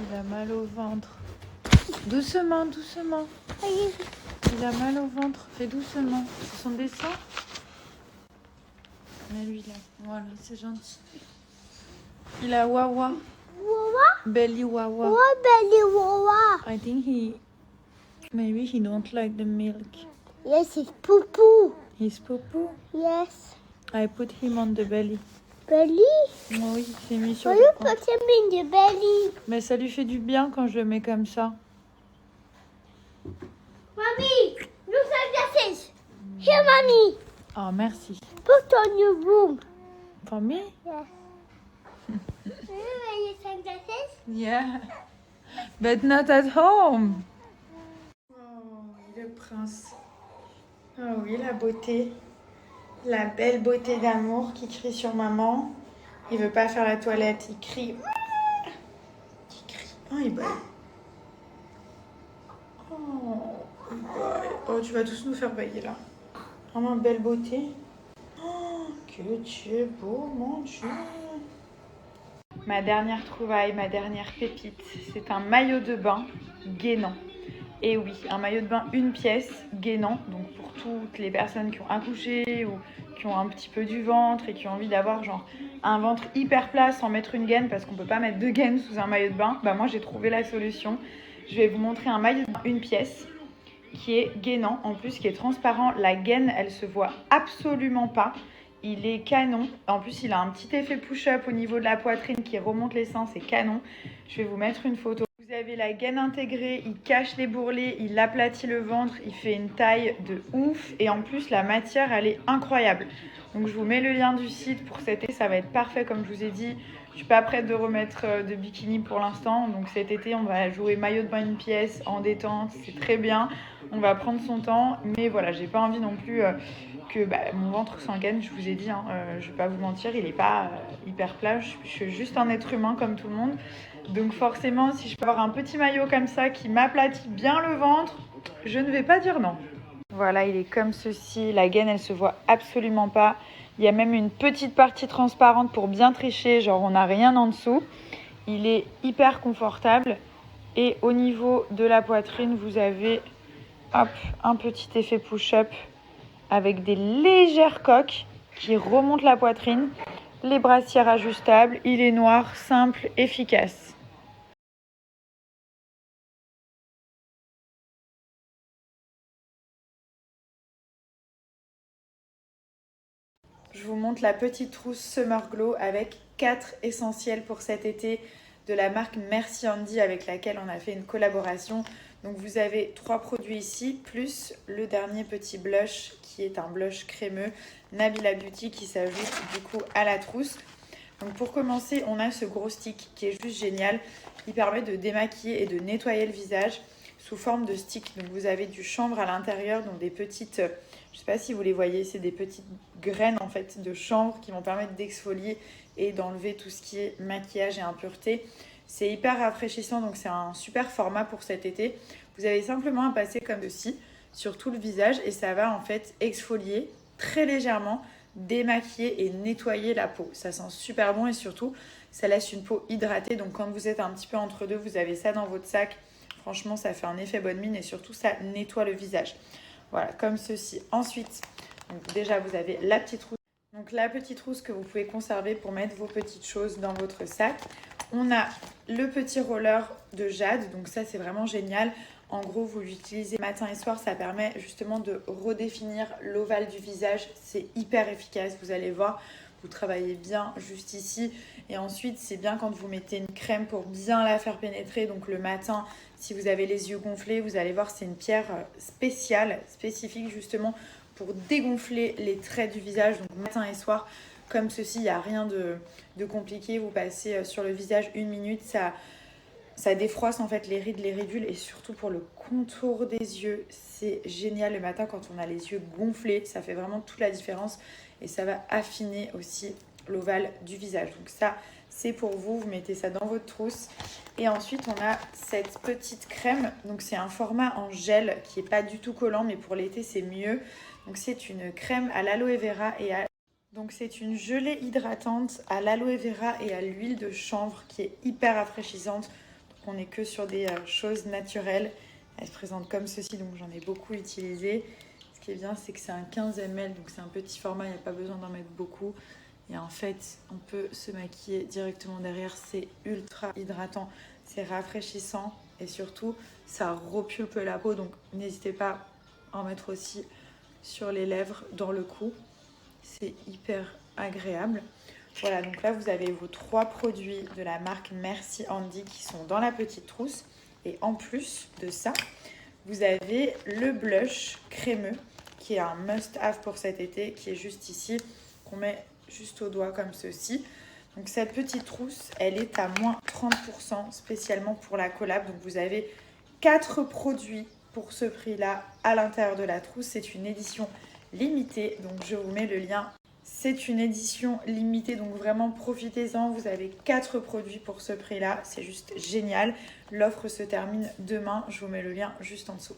Il a mal au ventre. Doucement, doucement. Il a mal au ventre. Fais doucement. C'est son dessin. Mais lui là. Voilà, c'est gentil. Il a Wawa. Wawa? Belly Wawa. What belly Wawa? I think maybe he don't like the milk. Yes, it's poo-poo. He's poopoo. Yes. I put him on the belly. Belly? Oui, il s'est mis sur Why le you ventre. put him in the belly? Mais ça lui fait du bien quand je le mets comme ça. Mommy, look at this. Here, mommy. Oh, merci. Put on your room. For me? Yes. You like this? Yeah. But not at home. Oh, oui, le prince. Oh oui, la beauté. La belle beauté d'amour qui crie sur maman. Il veut pas faire la toilette, il crie. Il crie. Oh, il baille. Oh, il baille. Oh, tu vas tous nous faire bailler là. Vraiment belle beauté. Oh, que tu es beau, mon Dieu. Ma dernière trouvaille, ma dernière pépite, c'est un maillot de bain Guénan. Et oui, un maillot de bain une pièce Guénan, donc pour toutes les personnes qui ont accouché ou qui ont un petit peu du ventre et qui ont envie d'avoir genre un ventre hyper plat sans mettre une gaine parce qu'on peut pas mettre deux gaines sous un maillot de bain. Bah moi j'ai trouvé la solution. Je vais vous montrer un maillot de bain une pièce qui est Guénan, en plus qui est transparent. La gaine, elle se voit absolument pas. Il est canon. En plus, il a un petit effet push-up au niveau de la poitrine qui remonte les seins. C'est canon. Je vais vous mettre une photo. Vous avez la gaine intégrée. Il cache les bourrelets. Il aplatit le ventre. Il fait une taille de ouf. Et en plus, la matière, elle est incroyable. Donc, je vous mets le lien du site pour cet été. Ça va être parfait, comme je vous ai dit. Je suis pas prête de remettre de bikini pour l'instant. Donc, cet été, on va jouer maillot de bain une pièce en détente. C'est très bien. On va prendre son temps. Mais voilà, j'ai pas envie non plus... que mon ventre sans gaine, je vous ai dit, je vais pas vous mentir, il est pas hyper plat, je suis juste un être humain comme tout le monde, donc forcément si je peux avoir un petit maillot comme ça qui m'aplatit bien le ventre, je ne vais pas dire non. Voilà, il est comme ceci, la gaine elle se voit absolument pas, il y a même une petite partie transparente pour bien tricher, genre on n'a rien en dessous, il est hyper confortable et au niveau de la poitrine vous avez hop, un petit effet push-up avec des légères coques qui remontent la poitrine, les brassières ajustables, il est noir, simple, efficace. Je vous montre la petite trousse Summer Glow avec 4 essentiels pour cet été de la marque Merci Andy avec laquelle on a fait une collaboration. Donc vous avez 3 produits ici, plus le dernier petit blush qui est un blush crémeux Nabila Beauty qui s'ajoute du coup à la trousse. Donc pour commencer, on a ce gros stick qui est juste génial. Il permet de démaquiller et de nettoyer le visage sous forme de stick. Donc vous avez du chanvre à l'intérieur, donc des petites, je sais pas si vous les voyez, c'est des petites graines en fait de chanvre qui vont permettre d'exfolier et d'enlever tout ce qui est maquillage et impureté. C'est hyper rafraîchissant, donc c'est un super format pour cet été. Vous avez simplement à passer comme ceci sur tout le visage et ça va en fait exfolier très légèrement, démaquiller et nettoyer la peau. Ça sent super bon et surtout, ça laisse une peau hydratée. Donc quand vous êtes un petit peu entre deux, vous avez ça dans votre sac. Franchement, ça fait un effet bonne mine et surtout, ça nettoie le visage. Voilà, comme ceci. Ensuite, donc déjà, vous avez la petite trousse. Donc la petite trousse que vous pouvez conserver pour mettre vos petites choses dans votre sac. On a le petit roller de jade, donc ça c'est vraiment génial. En gros, vous l'utilisez matin et soir, ça permet justement de redéfinir l'ovale du visage. C'est hyper efficace, vous allez voir, vous travaillez bien juste ici. Et ensuite, c'est bien quand vous mettez une crème pour bien la faire pénétrer. Donc le matin, si vous avez les yeux gonflés, vous allez voir, c'est une pierre spéciale, spécifique justement pour dégonfler les traits du visage. Donc matin et soir, comme ceci, il n'y a rien de compliqué. Vous passez sur le visage 1 minute, ça défroisse en fait les rides, les ridules et surtout pour le contour des yeux, c'est génial le matin quand on a les yeux gonflés. Ça fait vraiment toute la différence et ça va affiner aussi l'ovale du visage. Donc ça, c'est pour vous. Vous mettez ça dans votre trousse. Et ensuite, on a cette petite crème. Donc c'est un format en gel qui n'est pas du tout collant, mais pour l'été, c'est mieux. Donc c'est une crème à l'aloe vera et à... Donc c'est une gelée hydratante à l'aloe vera et à l'huile de chanvre qui est hyper rafraîchissante. qu'on n'est que sur des choses naturelles. Elle se présente comme ceci, donc j'en ai beaucoup utilisé. Ce qui est bien, c'est que c'est un 15 ml, donc c'est un petit format, il n'y a pas besoin d'en mettre beaucoup. Et en fait, on peut se maquiller directement derrière, c'est ultra hydratant, c'est rafraîchissant et surtout, ça repulpe la peau. Donc n'hésitez pas à en mettre aussi sur les lèvres, dans le cou. C'est hyper agréable. Voilà, donc là, vous avez vos 3 produits de la marque Merci Handy qui sont dans la petite trousse. Et en plus de ça, vous avez le blush crémeux qui est un must-have pour cet été, qui est juste ici, qu'on met juste au doigt comme ceci. Donc cette petite trousse, elle est à moins 30% spécialement pour la collab. Donc vous avez 4 produits pour ce prix-là à l'intérieur de la trousse. C'est une édition limitée, donc je vous mets le lien. C'est une édition limitée, donc vraiment profitez-en. Vous avez 4 produits pour ce prix-là, c'est juste génial. L'offre se termine demain, je vous mets le lien juste en dessous.